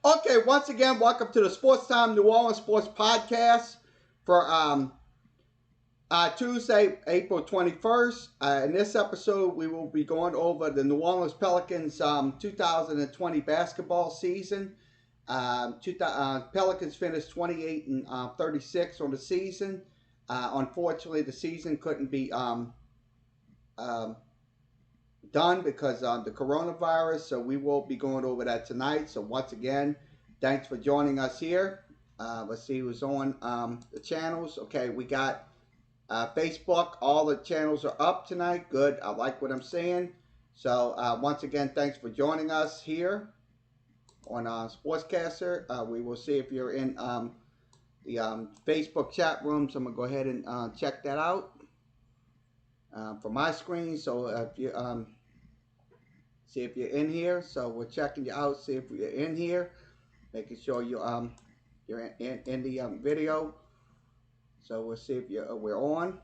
Okay, once again, welcome to the Sports Time New Orleans Sports Podcast for Tuesday, April 21st. In this episode, we will be going over the New Orleans Pelicans 2020 basketball season. Pelicans finished 28 and 36 on the season. Unfortunately, the season couldn't be done because of the coronavirus, so we will be going over that tonight. So once again, thanks for joining us here. Let's see who's on the channels. Okay, we got Facebook. All the channels are up tonight. Good. I like what I'm saying. So once again, thanks for joining us here on Sportscaster. We will see if you're in the Facebook chat room. So I'm going to go ahead and check that out for my screen. So if you see if you're in here. So we're checking you out. See if you're in here. Making sure you're in the video. So we'll see if we're on.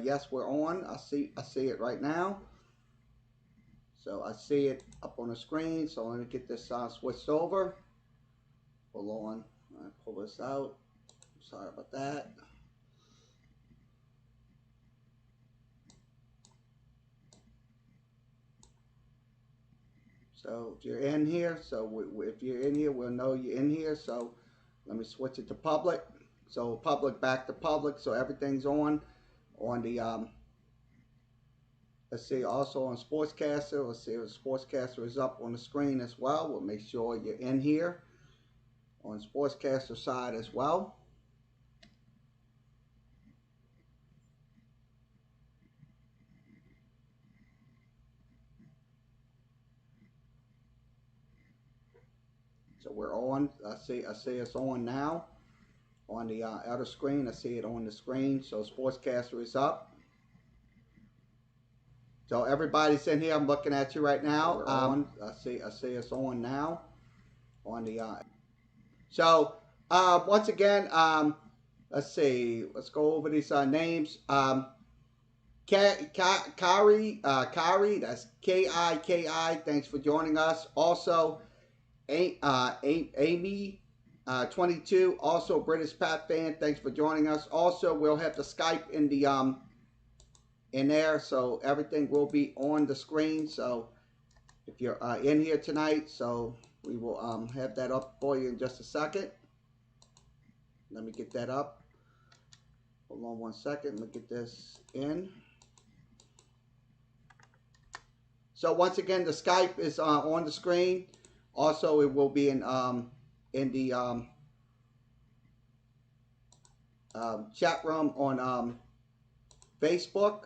Yes, we're on. I see it right now. So I see it up on the screen. So let me get this switched over. Hold on. I'll pull this out. Sorry about that. So if you're in here, if you're in here, we'll know you're in here. So let me switch it to public. So public back to public. So everything's on the let's see, also on Sportscaster. Let's see if Sportscaster is up on the screen as well. We'll make sure you're in here on Sportscaster side as well. So we're on. I see it's on now on the outer screen. I see it on the screen. So Sportscaster is up. So everybody's in here. I'm looking at you right now. I see it's on now on the. So once again, let's see. Let's go over these names. Kari, that's Kiki. Thanks for joining us. Also, Amy, 22, also British Pat fan. Thanks for joining us. Also, we'll have the Skype in the in there, so everything will be on the screen. So if you're in here tonight, so we will have that up for you in just a second. Let me get that up. Hold on one second. Let me get this in. So once again, the Skype is on the screen. Also, it will be in the chat room on Facebook.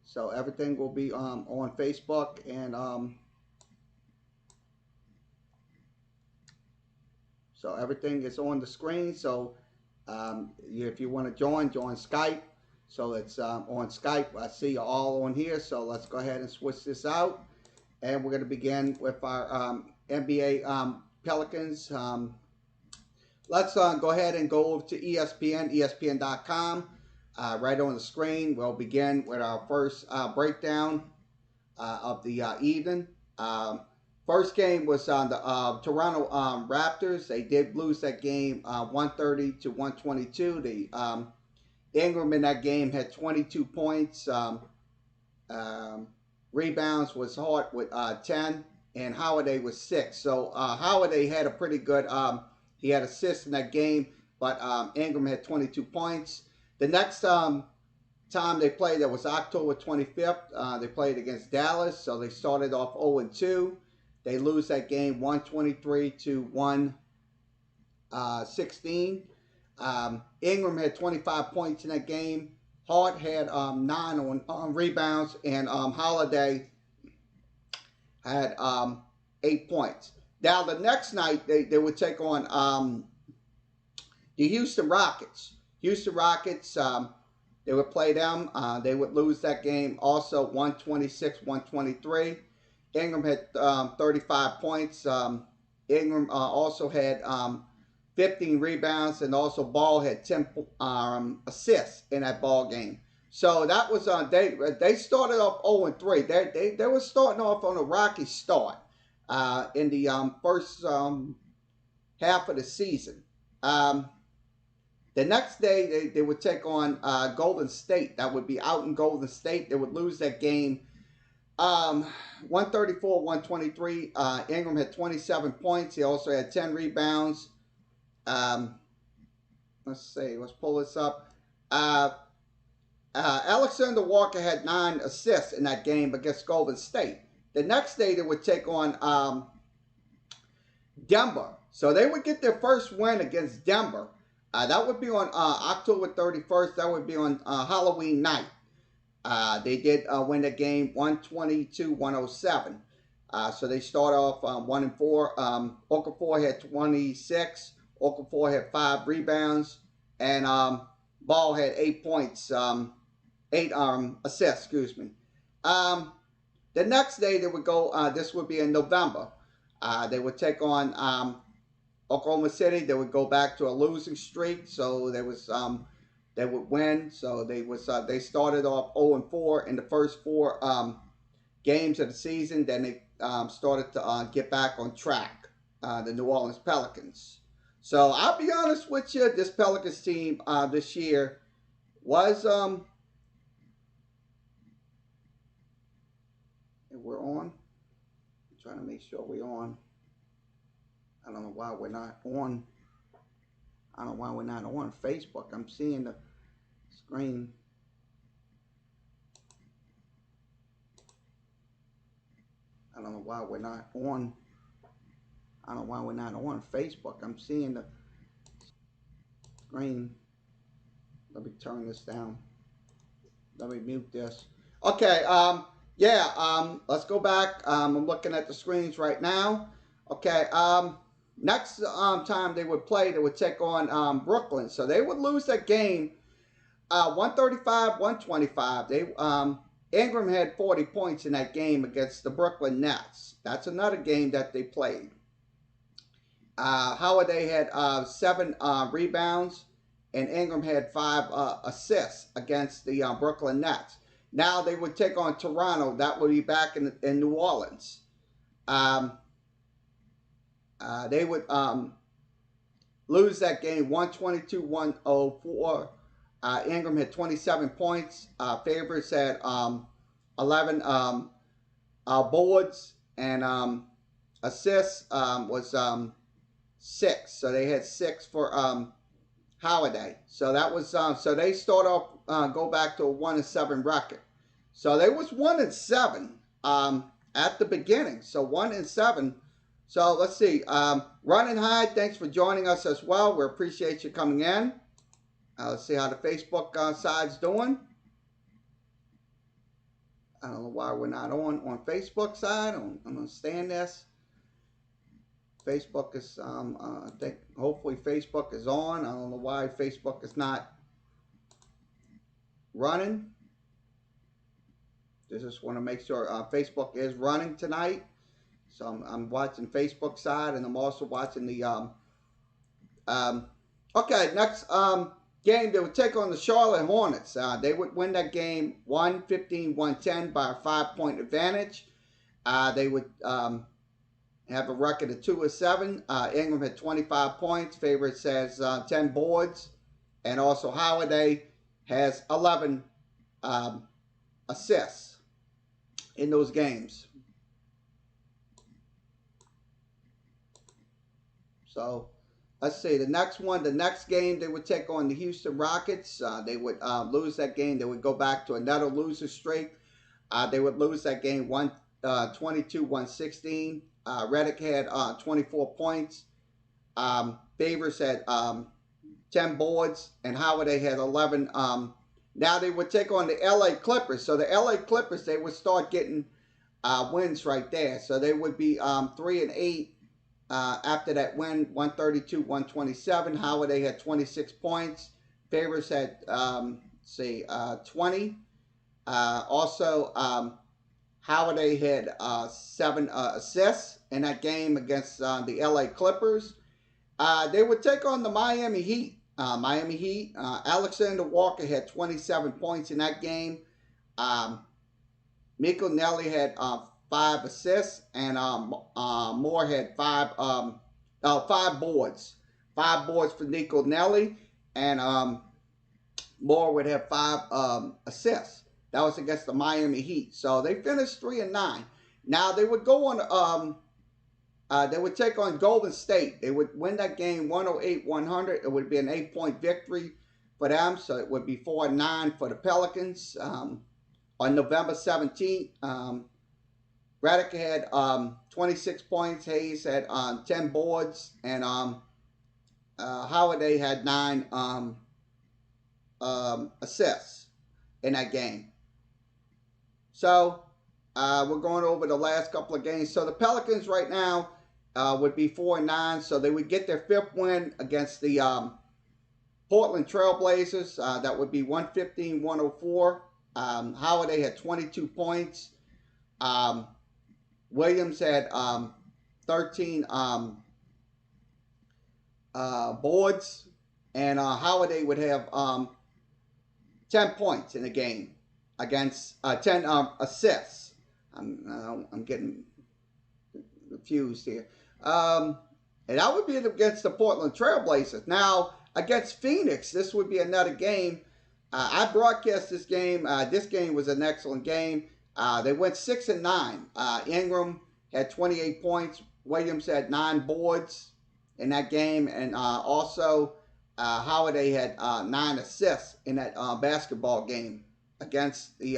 So everything will be on Facebook, and so everything is on the screen. So if you want to join Skype. So it's on Skype. I see you all on here. So let's go ahead and switch this out, and we're going to begin with our NBA Pelicans. Let's go ahead and go over to ESPN, ESPN.com. Right on the screen, we'll begin with our first breakdown of the evening. First game was on the Toronto Raptors. They did lose that game 130 to 122. The Ingram in that game had 22 points. Rebounds was Hart with 10, and Holiday was 6. So Holiday had a pretty good. He had assists in that game, but Ingram had 22 points. The next time they played, that was October 25th. They played against Dallas, so they started off 0-2. They lose that game 123 to 116. Ingram had 25 points in that game. Hart had 9 on rebounds, and Holiday had 8 points. Now the next night they would take on the Houston Rockets. Houston Rockets, they would play them. They would lose that game also 126-123. Ingram had 35 points. Ingram also had 15 rebounds, and also Ball had 10 assists in that ball game. So that was they started off 0-3. They were starting off on a rocky start. in the first half of the season. Um, the next day, they would take on Golden State. That would be out in Golden State. They would lose that game 134-123. Ingram had 27 points. He also had 10 rebounds. Let's see. Let's pull this up. Alexander Walker had 9 assists in that game against Golden State. The next day, they would take on Denver. So they would get their first win against Denver. That would be on October 31st. That would be on Halloween night. They did win the game 122-107. So they start off 1-4. Okafor had 26. Okafor had 5 rebounds. And Ball had 8 points, 8 assists, excuse me. The next day they would go, this would be in November. They would take on Oklahoma City. They would go back to a losing streak. So there was they would win. So they started off 0-4 in the first 4 games of the season. Then they started to get back on track. The New Orleans Pelicans. So I'll be honest with you, this Pelicans team this year was we're on. I'm trying to make sure we're on. I don't know why we're not on. I don't know why we're not on Facebook. I'm seeing the screen. I don't know why we're not on. I don't know why we're not on Facebook. I'm seeing the screen. Let me turn this down. Let me mute this. Okay, let's go back. I'm looking at the screens right now. Okay, next time they would play, they would take on Brooklyn. So they would lose that game 135-125. They Ingram had 40 points in that game against the Brooklyn Nets. That's another game that they played. Holiday had 7 rebounds, and Ingram had 5 assists against the Brooklyn Nets. Now they would take on Toronto. That would be back in New Orleans. They would lose that game 122-104. Ingram had 27 points. Favors had 11 boards, and assists was 6. So they had 6 for Holiday. So that was so they start off go back to a 1-7 record. So they was 1-7 at the beginning. So 1-7. So let's see. Running High, thanks for joining us as well. We appreciate you coming in. Let's see how the Facebook side's doing. I don't know why we're not on Facebook side. I don't understand this. Facebook is, I think, hopefully Facebook is on. I don't know why Facebook is not running. Just want to make sure Facebook is running tonight. So I'm watching Facebook side, and I'm also watching the, okay, next game, they would take on the Charlotte Hornets. They would win that game 115-110 by a 5-point advantage. They would have a record of 2-7. Ingram had 25 points. Favorites has 10 boards. And also Holiday has 11 assists in those games. So let's see. The next game, they would take on the Houston Rockets. They would lose that game. They would go back to another loser streak. They would lose that game 122-116. Redick had 24 points. Favors had 10 boards, and Holiday had 11. Now they would take on the LA Clippers. So the LA Clippers, they would start getting wins right there. So they would be 3-8 after that win, 132-127. Holiday had 26 points. Favors had 20. Also, Holiday had 7 assists in that game against the LA Clippers. They would take on the Miami Heat. Alexander Walker had 27 points in that game. Miko Nelly had 5 assists, and Moore had 5 boards. 5 boards for Nico Nelly, and Moore would have 5 assists. That was against the Miami Heat. So they finished 3-9. Now they would go on. They would take on Golden State. They would win that game 108-100. It would be an 8-point victory for them. So it would be 4-9 for the Pelicans. On November 17th, Redick had 26 points. Hayes had 10 boards, and Holiday had 9 assists in that game. So we're going over the last couple of games. So the Pelicans right now would be 4-9. So they would get their 5th win against the Portland Trailblazers. That would be 115-104. Holiday had 22 points. Williams had 13 boards. And Holiday would have 10 points in the game against 10 assists. I'm getting confused here. And that would be against the Portland Trailblazers. Now, against Phoenix, this would be another game. I broadcast this game. This game was an excellent game. They went 6-9. Ingram had 28 points. Williams had 9 boards in that game. And also, Holiday had 9 assists in that basketball game against the...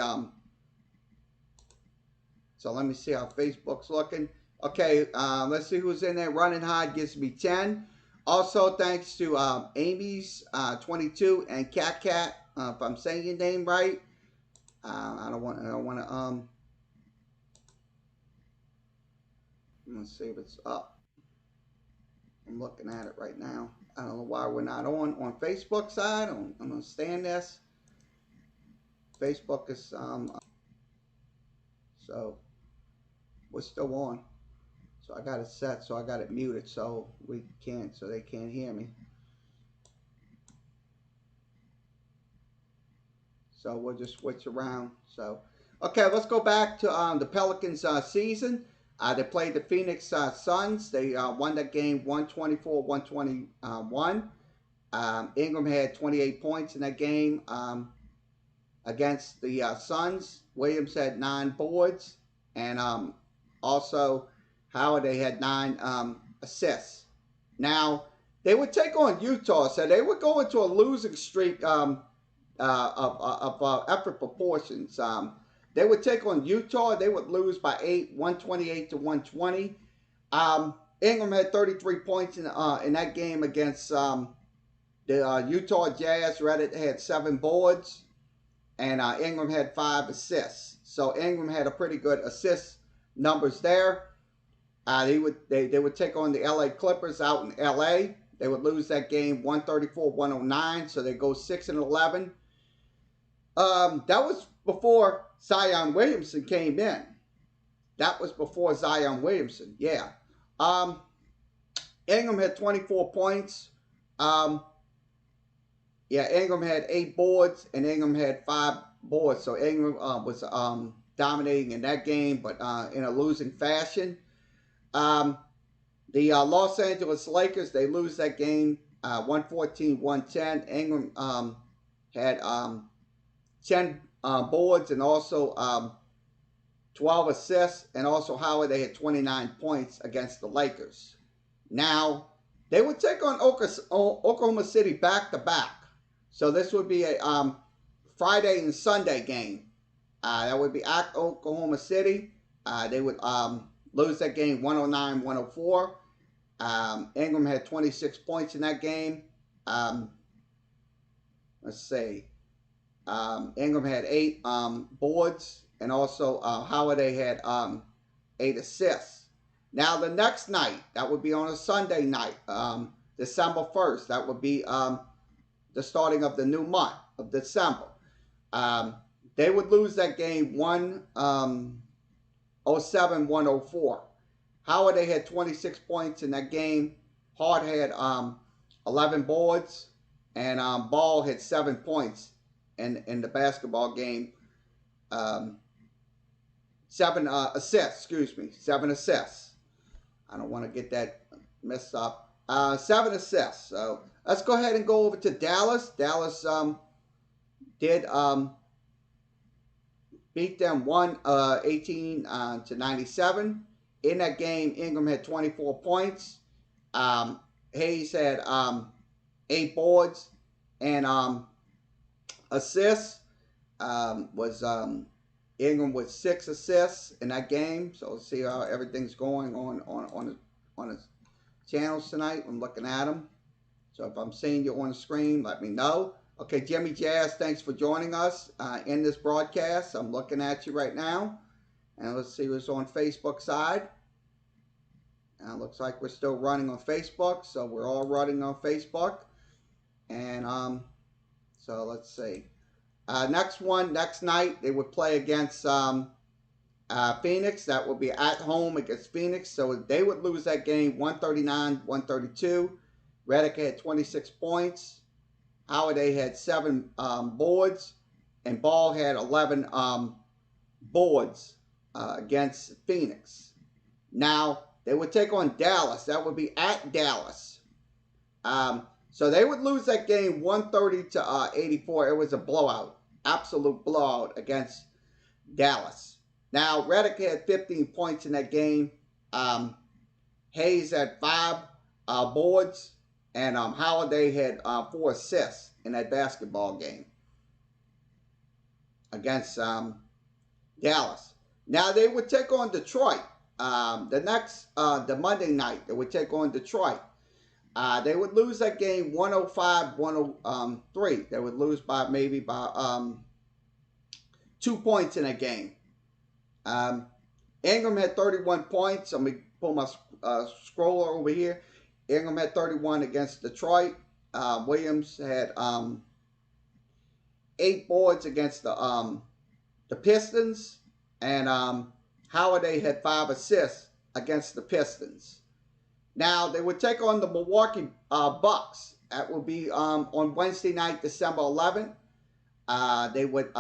So let me see how Facebook's looking. Okay, let's see who's in there. Running Hard gives me 10. Also, thanks to Amy's 22 and Cat Cat, if I'm saying your name right. I don't want to. Let's see if it's up. I'm looking at it right now. I don't know why we're not on Facebook side. I don't understand this. Facebook is so we're still on. So I got it set, so I got it muted, so they can't hear me. So we'll just switch around. So, okay, let's go back to the Pelicans season. They played the Phoenix Suns. They won that game 124-121. Ingram had 28 points in that game against the Suns. Williams had 9 boards, and also Holiday had 9 assists. Now, they would take on Utah, so they would go into a losing streak of effort proportions. They would take on Utah. They would lose by 8, 128-120. Ingram had 33 points in that game against the Utah Jazz. Reddit had 7 boards, and Ingram had 5 assists. So Ingram had a pretty good assist numbers there. They would take on the LA Clippers out in LA. They would lose that game 134-109, so they go 6-11. That was before Zion Williamson came in. That was before Zion Williamson, yeah. Ingram had 24 points. Ingram had 8 boards, and Ingram had 5 boards. So Ingram was dominating in that game, but in a losing fashion. The Los Angeles Lakers, they lose that game 114-110. Ingram had 10 boards and also 12 assists, and also Howard, they had 29 points against the Lakers. Now, they would take on Oklahoma City back-to-back. So this would be a Friday and Sunday game. That would be at Oklahoma City. They would lose that game 109-104. Ingram had 26 points in that game. Let's see. Ingram had 8 boards, and also Holiday had 8 assists. Now the next night, that would be on a Sunday night, December 1st. That would be the starting of the new month of December. They would lose that game 107-104. Holiday had 26 points in that game. Hart had 11 boards, and Ball had 7 points in the basketball game. 7 assists, excuse me, 7 assists. I don't want to get that messed up. 7 assists. So let's go ahead and go over to Dallas. Dallas did beat them 118 to 97. In that game, Ingram had 24 points. Hayes had 8 boards and assists. Ingram with 6 assists in that game. So let's see how everything's going on his channels tonight. I'm looking at them. So if I'm seeing you on the screen, let me know. Okay, Jimmy Jazz, thanks for joining us in this broadcast. I'm looking at you right now. And let's see what's on Facebook side. Looks like we're still running on Facebook. So we're all running on Facebook. And so let's see. Next night, they would play against Phoenix. That would be at home against Phoenix. So they would lose that game 139-132. Redick had 26 points. Holiday had 7 boards. And Ball had 11 boards against Phoenix. Now, they would take on Dallas. That would be at Dallas. So they would lose that game 130 to 84. It was a blowout, absolute blowout against Dallas. Now, Redick had 15 points in that game. Hayes had 5 boards. And Holiday had 4 assists in that basketball game against Dallas. Now, they would take on Detroit. The Monday night, they would take on Detroit. They would lose that game 105-103. They would lose by maybe 2 points in a game. Ingram had 31 points. Let me pull my scroller over here. Ingram had 31 against Detroit. Williams had 8 boards against the Pistons. And Holiday had 5 assists against the Pistons. Now, they would take on the Milwaukee Bucks. That will be on Wednesday night, December 11th. They would,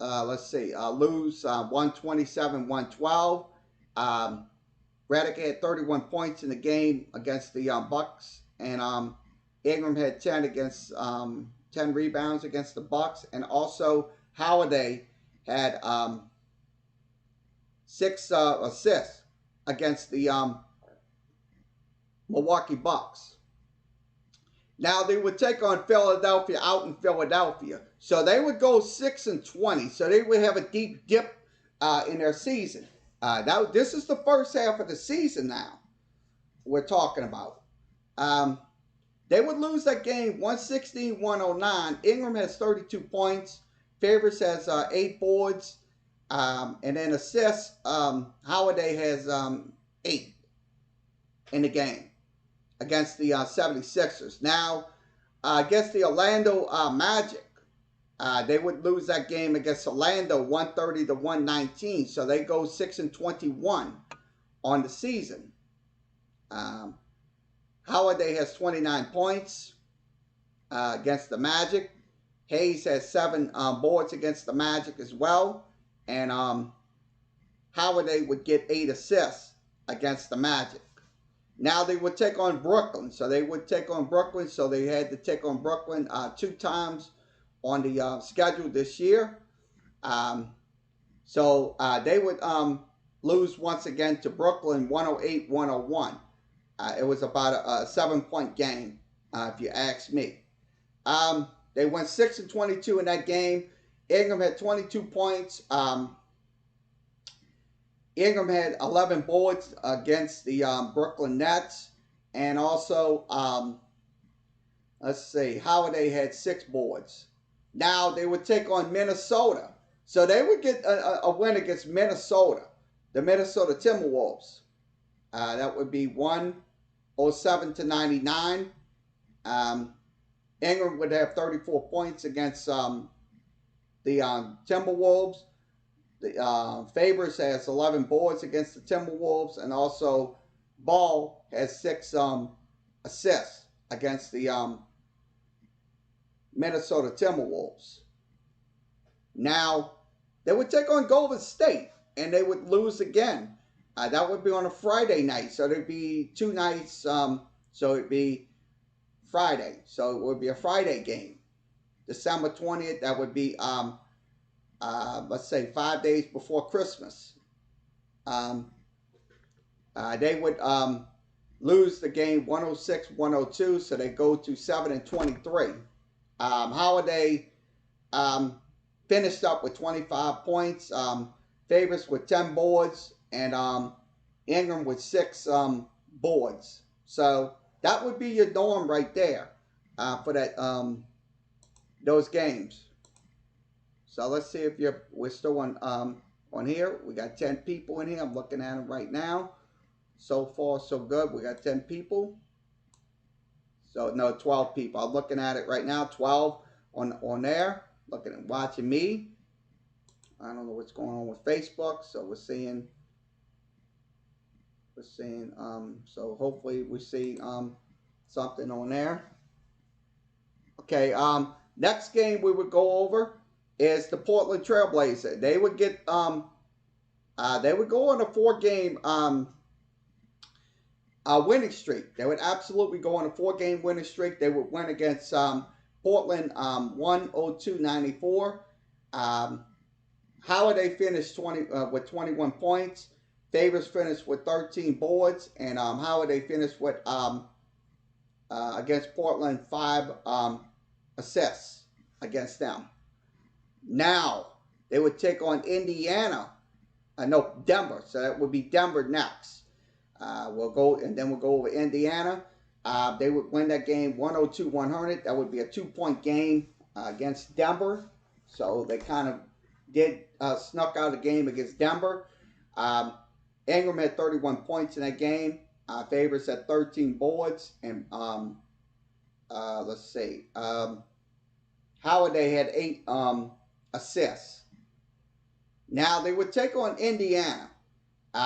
lose 127-112. Redick had 31 points in the game against the Bucks. And Ingram had 10 against 10 rebounds against the Bucks. And also, Holiday had 6 assists against the Milwaukee Bucks. Now they would take on Philadelphia out in Philadelphia. So they would go 6-20. So they would have a deep dip in their season. This is the first half of the season now we're talking about. They would lose that game 116-109. Ingram has 32 points. Favors has 8 boards. And then assists, Holiday has 8 in the game against the 76ers. Now, against the Orlando Magic, they would lose that game against Orlando 130-119. So they go 6-21 on the season. Holiday has 29 points against the Magic. Hayes has 7 boards against the Magic as well. And Holiday would get 8 assists against the Magic. Now they would take on Brooklyn. So they would take on Brooklyn. So they had to take on Brooklyn 2 times on the schedule this year. So they would lose once again to Brooklyn 108-101. It was about a 7-point game, if you ask me. They went 6-22 in that game. Ingram had 22 points. Ingram had 11 boards against the Brooklyn Nets. And also, Holiday had 6 boards. Now, they would take on Minnesota. So they would get a win against Minnesota, the Minnesota Timberwolves. That would be 107-99. Ingram would have 34 points against the Timberwolves. Favors has 11 boards against the Timberwolves, and also Ball has 6 assists against the Minnesota Timberwolves. Now, they would take on Golden State. and they would lose again. That would be on a Friday night, so there'd be 2 nights. So it'd be Friday, so it would be a Friday game. December 20th. That would be let's say 5 days before Christmas. They would lose the game 106-102, so they go to 7-23. Holiday finished up with 25 points. Favorites with 10 boards, and Ingram with 6 boards. So that would be your norm right there for that those games. So let's see if we're still on here. We got 10 people in here. I'm looking at them right now. So far, so good. We got 10 people. So no, 12 people. I'm looking at it right now. 12 on there. Looking and watching me. I don't know what's going on with Facebook. So we're seeing. So hopefully we see something on there. Okay. Next game we would go over is the Portland Trailblazer. They would get they would go on a 4-game winning streak. They would absolutely go on a 4-game winning streak. They would win against Portland 102-94. Holiday finished with 21 points. Favors finished with 13 boards, and Holiday finished with against Portland 5 assists against them. Now they would take on Indiana. No, Denver. So that would be Denver next. We'll go over Indiana. They would win that game 102-100. That would be a 2-point game against Denver. So they kind of did snuck out a game against Denver. Ingram had 31 points in that game. Favors had 13 boards, and let's see. Holiday had 8 assists. Now they would take on Indiana.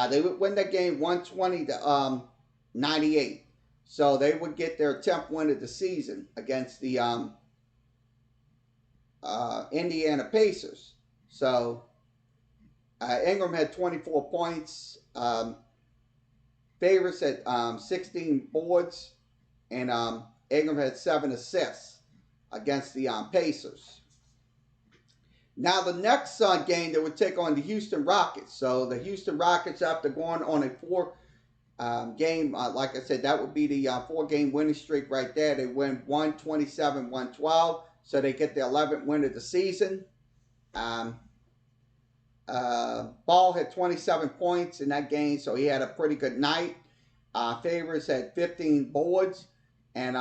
They would win that game 120-98. So they would get their 10th win of the season against the Indiana Pacers. So Ingram had 24 points. Favors had 16 boards, and Ingram had 7 assists against the Pacers. Now the next game, they would take on the Houston Rockets. So the Houston Rockets, after going on a 4-game, like I said, that would be the 4-game winning streak right there. They win 127-112, so they get the 11th win of the season. Ball had 27 points in that game, so he had a pretty good night. Favors had 15 boards, and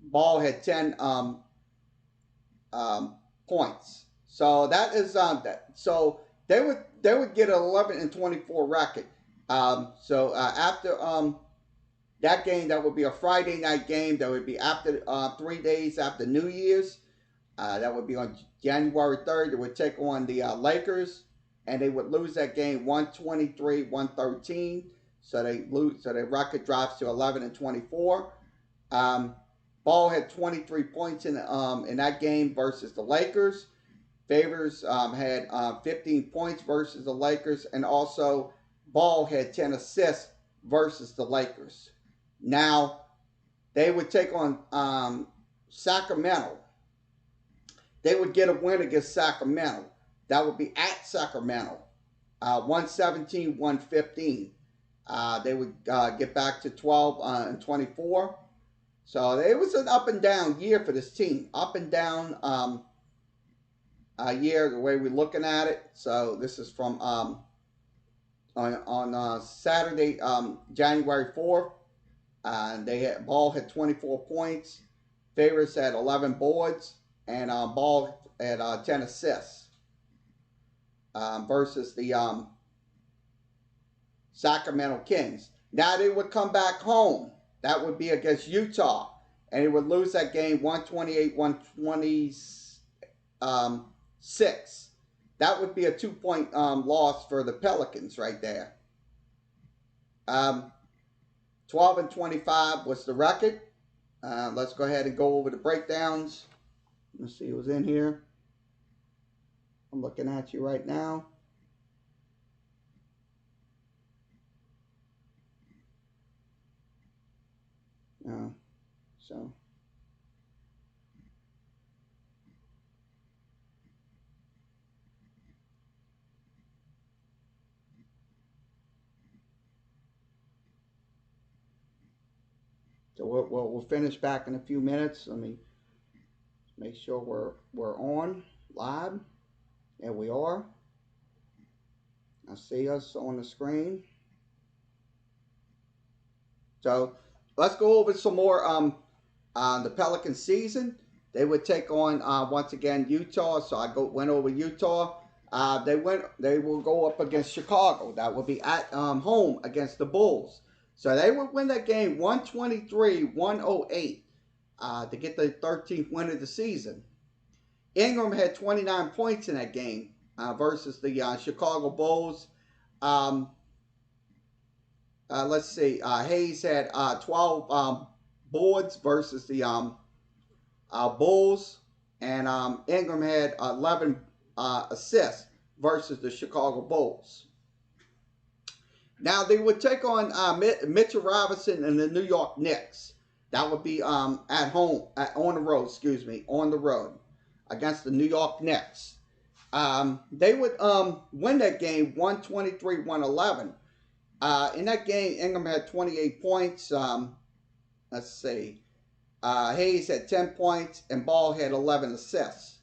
Ball had 10 points. So that is that. So they would get an 11-24 record. So after that game, that would be a Friday night game. That would be after 3 days after New Year's. That would be on January 3rd. They would take on the Lakers, and they would lose that game 123-113. So they lose. So their record drops to 11-24. Ball had 23 points in that game versus the Lakers. Favors had 15 points versus the Lakers, and also Ball had 10 assists versus the Lakers. Now they would take on Sacramento. They would get a win against Sacramento. That would be at Sacramento, 117-115. They would get back to 12-24. So it was an up and down year for this team. Up and down year, the way we're looking at it. So this is from on Saturday, January 4th. Ball had 24 points. Favors had 11 boards, and Ball had 10 assists versus the Sacramento Kings. Now they would come back home. That would be against Utah, and he would lose that game 128-126. That would be a 2-point loss for the Pelicans right there. 12-25 was the record. Let's go ahead and go over the breakdowns. Let's see who's in here. I'm looking at you right now. Uh, so. So we'll finish back in a few minutes. Let me make sure we're on live. There we are. I see us on the screen. So let's go over some more the Pelican season. They would take on once again Utah. So went over Utah. They will go up against Chicago. That will be at home against the Bulls. So they would win that game 123-108 to get the 13th win of the season. Ingram had 29 points in that game versus the Chicago Bulls. Um, let's see. Hayes had 12 boards versus the Bulls, and Ingram had 11 assists versus the Chicago Bulls. Now they would take on Mitchell Robinson and the New York Knicks. That would be at home, on the road, on the road against the New York Knicks. They would win that game 123-111. In that game, Ingram had 28 points. Let's see. Hayes had 10 points, and Ball had 11 assists.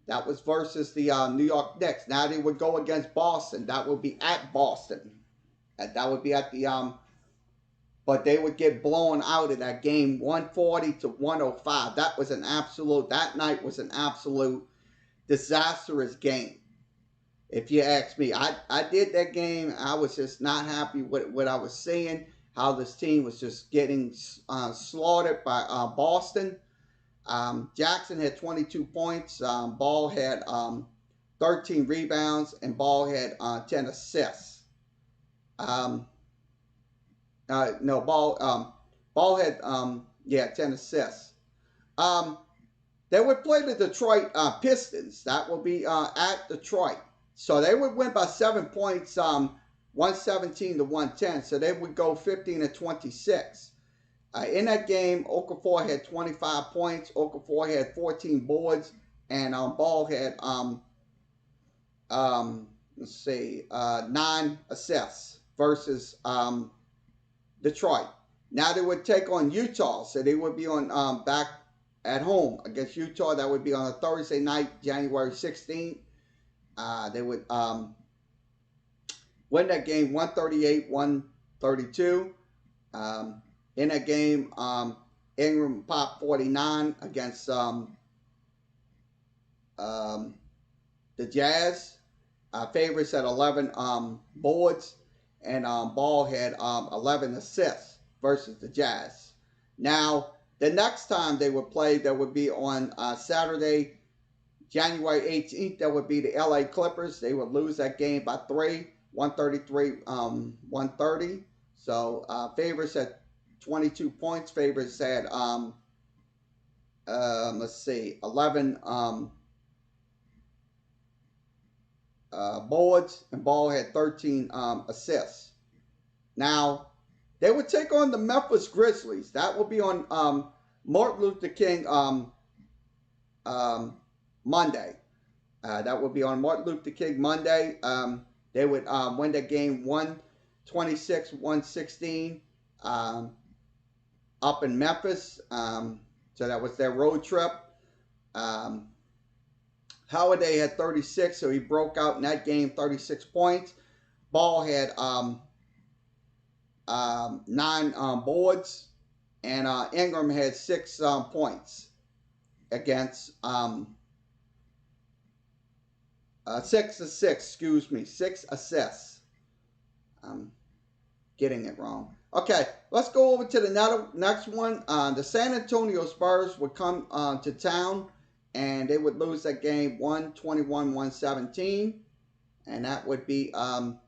That was versus the New York Knicks. Now they would go against Boston. That would be at Boston. That would be at the but they would get blown out of that game 140-105. That night was an absolute disastrous game. If you ask me, I did that game. I was just not happy with what I was seeing, how this team was just getting slaughtered by Boston. Jackson had 22 points. Ball had 13 rebounds, and Ball had 10 assists. No, Ball had 10 assists. They would play the Detroit Pistons. That will be at Detroit. So they would win by 7 points, 117-110. So they would go 15-26. In that game, Okafor had 25 points. Okafor had 14 boards, and Ball had 9 assists versus Detroit. Now they would take on Utah, so they would be on back at home against Utah. That would be on a Thursday night, January 16th. They would win that game 138-132. In that game, Ingram popped 49 against the Jazz. Favorites had 11 boards, and Ball had 11 assists versus the Jazz. Now, the next time they would play, that would be on Saturday, January 18th. That would be the LA Clippers. They would lose that game by 3, 133-130. So favorites had 22 points. Favorites had 11 boards, and Ball had 13 assists. Now, they would take on the Memphis Grizzlies. That will be on Martin Luther King Monday. That will be on Martin Luther King Monday. They would win that game 126-116 up in Memphis. So that was their road trip. Holiday had 36, so he broke out in that game, 36 points. Ball had 9 boards, and Ingram had 6 points against 6 assists. I'm getting it wrong. Okay, let's go over to the next one. The San Antonio Spurs would come to town, and they would lose that game 121-117, and that would be the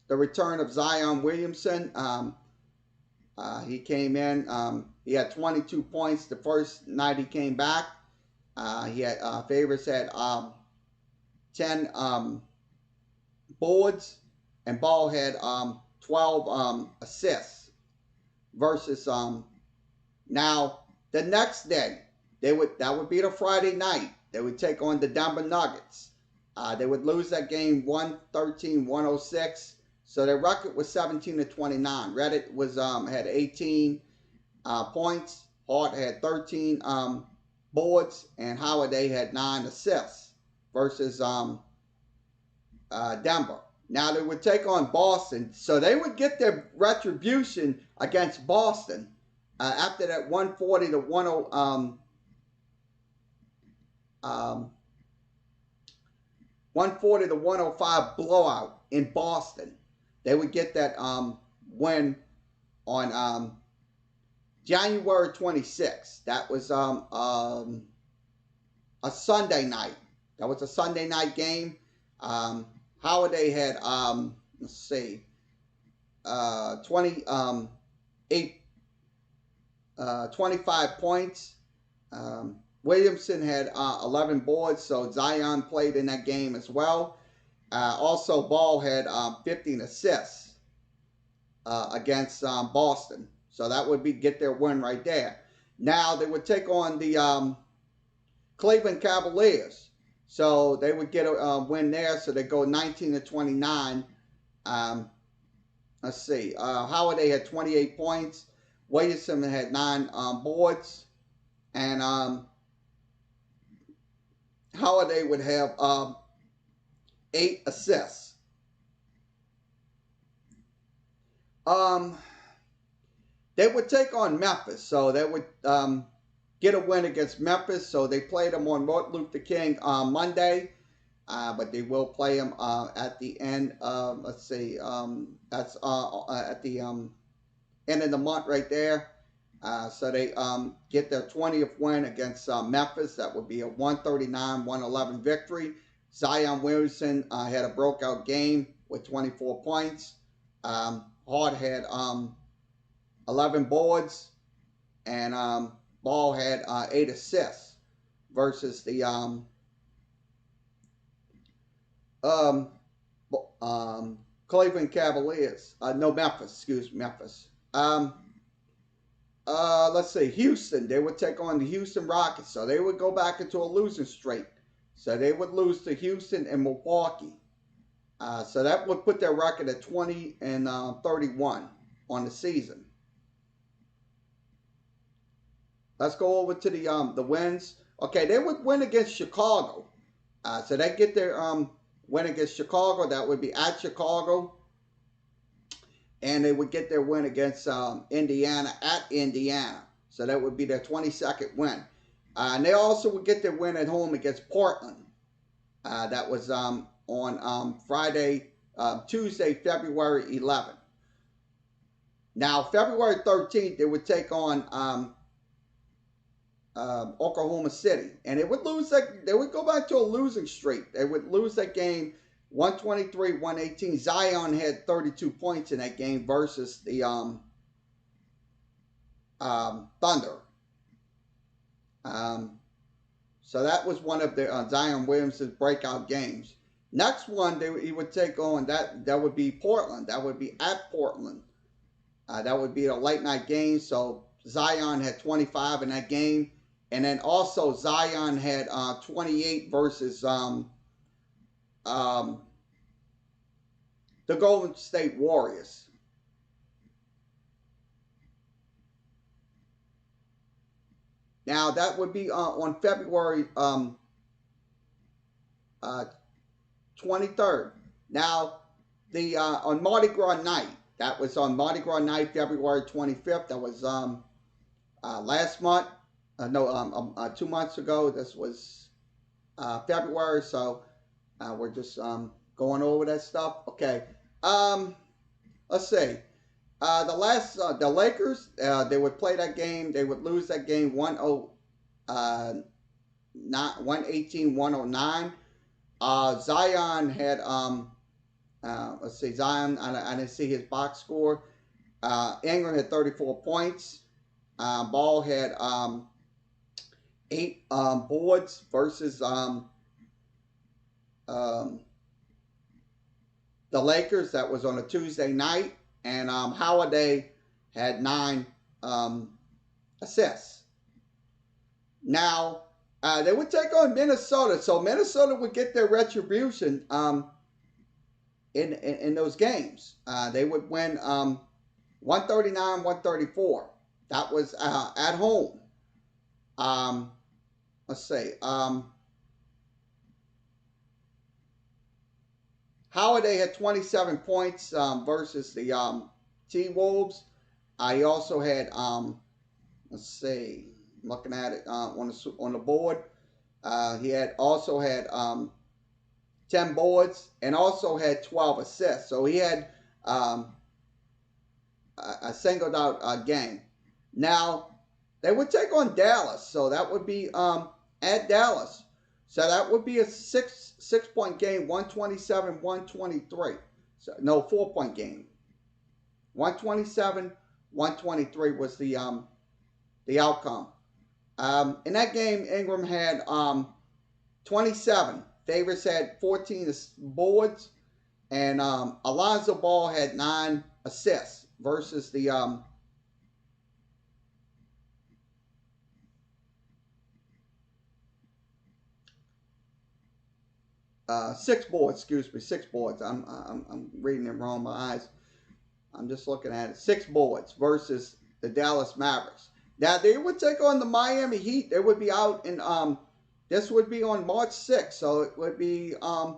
return of Zion Williamson. He came in. He had 22 points the first night he came back. He had favorites had 10 boards, and Ball had 12 assists versus now the next day that would be the Friday night. They would take on the Denver Nuggets. They would lose that game 113-106. So their record was 17-29. Reddit was had 18 points. Hart had 13 boards, and Holiday had 9 assists versus Denver. Now they would take on Boston, so they would get their retribution against Boston after that 140 to 140 to 105 blowout in Boston. They would get that win on January 26th. That was a Sunday night. That was a Sunday night game. Holiday had let's see, 25 points. Williamson had 11 boards, so Zion played in that game as well. Also, Ball had 15 assists against Boston, so that would get their win right there. Now they would take on the Cleveland Cavaliers. So they would get a win there. So they go 19-29. Let's see. Holiday had 28 points. Williamson had 9 boards. And Holiday would have 8 assists. They would take on Memphis. So they would get a win against Memphis. So they played them on Martin Luther King Monday, but they will play them at the end. Let's see, that's at the end of the month right there. So they get their 20th win against Memphis. That would be a 139-111 victory. Zion Williamson had a breakout game with 24 points. Hart had 11 boards, and Ball had 8 assists versus the Cleveland Cavaliers. Memphis. Let's see, Houston. They would take on the Houston Rockets, so they would go back into a losing streak. So they would lose to Houston and Milwaukee. So that would put their record at 20-31 on the season. Let's go over to the wins. Okay, they would win against Chicago. So they get their win against Chicago. That would be at Chicago. And they would get their win against Indiana at Indiana. So that would be their 22nd win. And they also would get their win at home against Portland. That was on Tuesday, February 11th. Now, February 13th, they would take on Oklahoma City, and they would lose that. They would go back to a losing streak. They would lose that game 123-118. Zion had 32 points in that game versus the Thunder. So that was one of the Zion Williamson's breakout games. Next one he would take on that would be Portland. That would be at Portland. That would be a late night game. So Zion had 25 in that game. And then also Zion had 28 versus the Golden State Warriors. Now that would be on February 23rd. Now the on Mardi Gras night. That was on Mardi Gras night, February 25th. That was last month. 2 months ago. This was February, so we're just going over that stuff. Okay, let's see. The Lakers, they would play that game. They would lose that game 118-109. Zion had let's see, Zion. I didn't see his box score. Ingram had 34 points. Ball had 8 boards versus the Lakers. That was on a Tuesday night. and Holiday had 9 assists. Now, they would take on Minnesota, so Minnesota would get their retribution in those games. They would win 139-134. That was at home. Let's see. Holiday had 27 points versus the T-Wolves. He also had, let's see, I'm looking at it on the board. He had also had 10 boards and also had 12 assists. So he had a singled out game. Now, they would take on Dallas. So that would be at Dallas. So that would be a six-point game, 127-123. So no, 4-point game. 127-123 was the outcome. In that game, Ingram had 27. Favors had 14 boards, and Alonzo Ball had 9 assists versus the 6 boards. Excuse me, 6 boards. I'm reading it wrong. My eyes. I'm just looking at it. 6 boards versus the Dallas Mavericks. Now they would take on the Miami Heat. They would be out in this would be on March 6th, so it would be a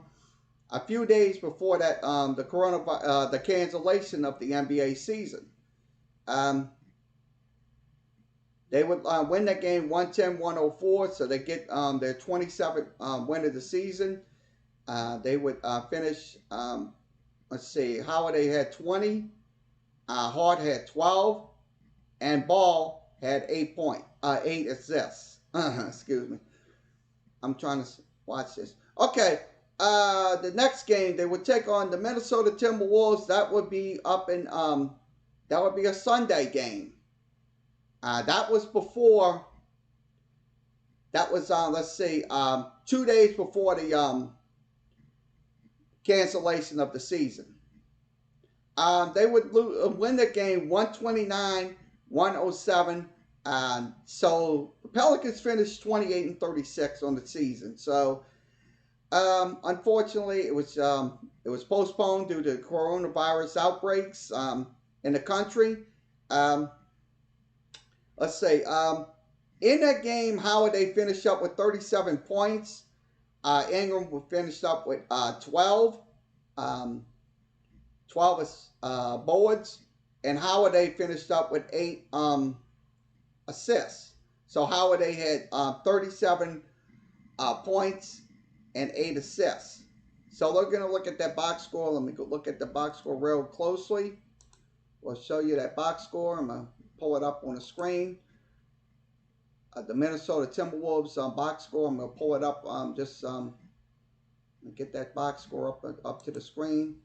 few days before that the cancellation of the NBA season. They would win that game 110-104, so they get their 27th win of the season. They would finish. Let's see, Holiday had 20, Hart had 12, and Ball had 8 assists. Excuse me. I'm trying to watch this. Okay, the next game they would take on the Minnesota Timberwolves. That would be up in that would be a Sunday game. That was before. That was let's see, 2 days before the cancellation of the season. They would win the game 129-107. So the Pelicans finished 28-36 on the season. So unfortunately, it was postponed due to coronavirus outbreaks in the country. Let's see. In that game, Holiday finished up with 37 points. Ingram finished up with 12 boards, and Holiday finished up with 8 assists. So Holiday had 37 points and 8 assists. So we're going to look at that box score. Let me go look at the box score real closely. We'll show you that box score. I'm going to pull it up on the screen. The Minnesota Timberwolves box score. I'm going to pull it up. Get that box score up to the screen.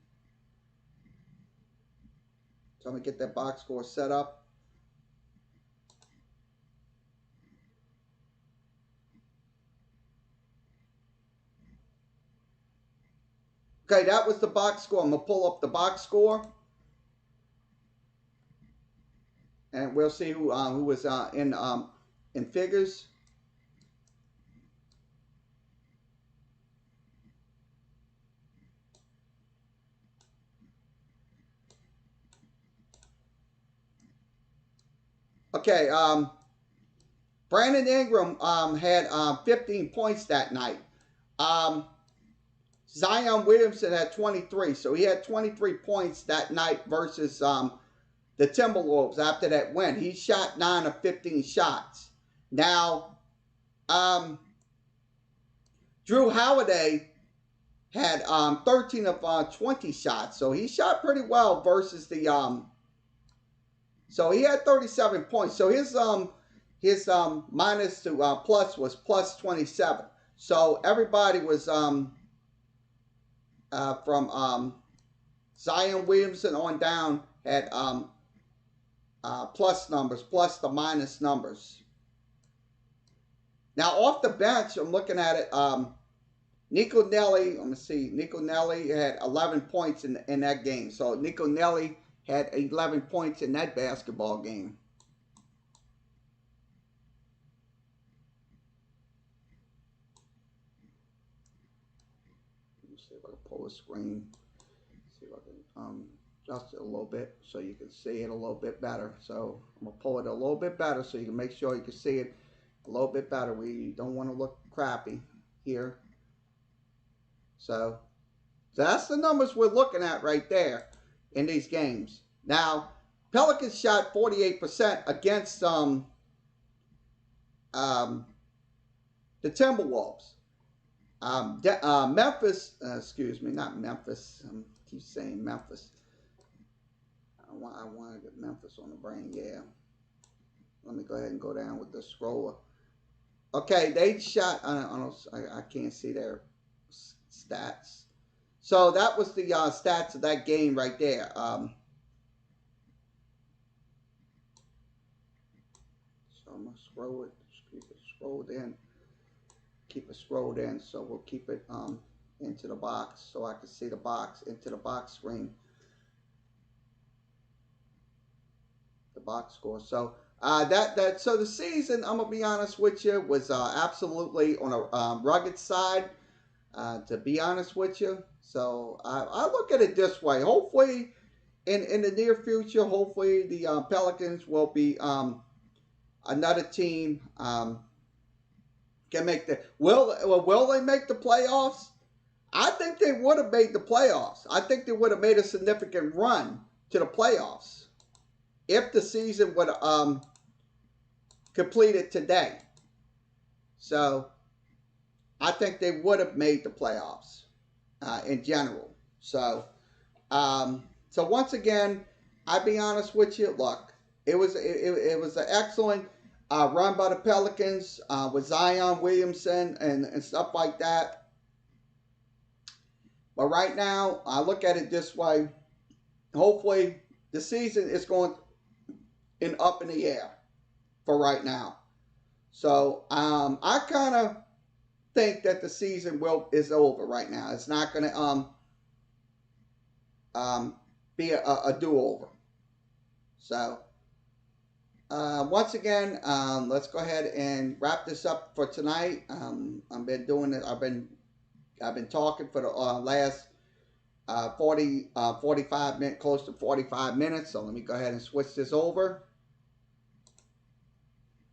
So I'm going to get that box score set up. Okay, that was the box score. I'm going to pull up the box score. And we'll see who was in figures. Okay, Brandon Ingram had 15 points that night. Zion Williamson had 23, so he had 23 points that night versus the Timberwolves after that win. He shot 9 of 15 shots. Now, Drew Holiday had 13 of 20 shots, so he shot pretty well versus the so he had 37 points. So his minus to plus was plus 27. So everybody was from Zion Williamson on down had plus numbers, plus the minus numbers. Now off the bench, I'm looking at it. Nico Nelly, let me see. Nico Nelly had 11 points in that game. So Nico Nelly had 11 points in that basketball game. Let me see if I can pull the screen. See if I can adjust it a little bit so you can see it a little bit better. So I'm gonna pull it a little bit better so you can make sure you can see it a little bit better. We don't want to look crappy here. So that's the numbers we're looking at right there in these games. Now, Pelicans shot 48% against the Timberwolves. Memphis, excuse me, not Memphis. I keep saying Memphis. I want to get Memphis on the brain. Yeah. Let me go ahead and go down with the scroller. Okay, they shot. I can't see their stats. So that was the stats of that game right there. So I'm gonna scroll it. Keep it scrolled in. Keep it scrolled in. So we'll keep it into the box so I can see the box into the box screen. The box score. So so the season, I'm gonna be honest with you, was absolutely on a rugged side. To be honest with you, so I look at it this way. Hopefully, in the near future, hopefully the Pelicans will be another team can make the will they make the playoffs? I think they would have made the playoffs. I think they would have made a significant run to the playoffs if the season would completed today. So I think they would have made the playoffs in general. So so once again, I'll be honest with you. Look, it was an excellent run by the Pelicans with Zion Williamson and stuff like that. But right now, I look at it this way. Hopefully, the season is going up in the air for right now. So I kind of think that the season is over right now. It's not going to be a do-over. So once again, let's go ahead and wrap this up for tonight. I've been doing it. I've been talking for the last 45 minutes, close to 45 minutes. So let me go ahead and switch this over.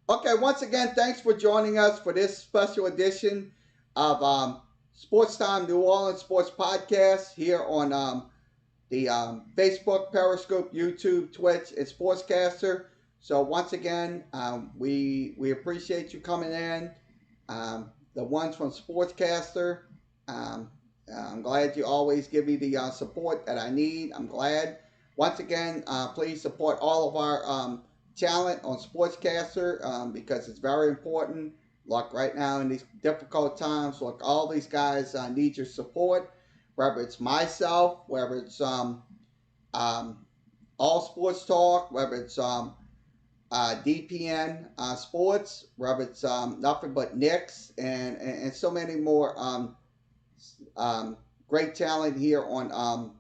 Okay, once again, thanks for joining us for this special edition of Sports Time New Orleans Sports Podcast here on the Facebook, Periscope, YouTube, Twitch, and Sportscaster. So once again, we appreciate you coming in. The ones from Sportscaster, I'm glad you always give me the support that I need. I'm glad. Once again, please support all of our talent on Sportscaster because it's very important. Like right now in these difficult times, look, all these guys need your support. Whether it's myself, whether it's All Sports Talk, whether it's DPN Sports, whether it's Nothing But Knicks, and so many more great talent here on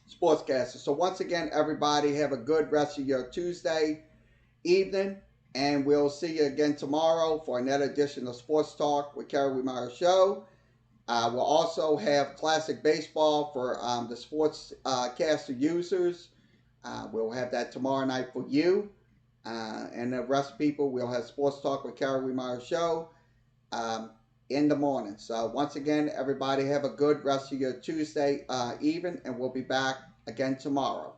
Sportscaster. So once again, everybody have a good rest of your Tuesday evening, and we'll see you again tomorrow for another edition of Sports Talk with Kerry Wimmeyer Show. We'll also have classic baseball for the Sportscaster users. We'll have that tomorrow night for you. And the rest of people, we'll have Sports Talk with Kerry Wimmeyer Show in the morning. So once again, everybody have a good rest of your Tuesday evening, and we'll be back again tomorrow.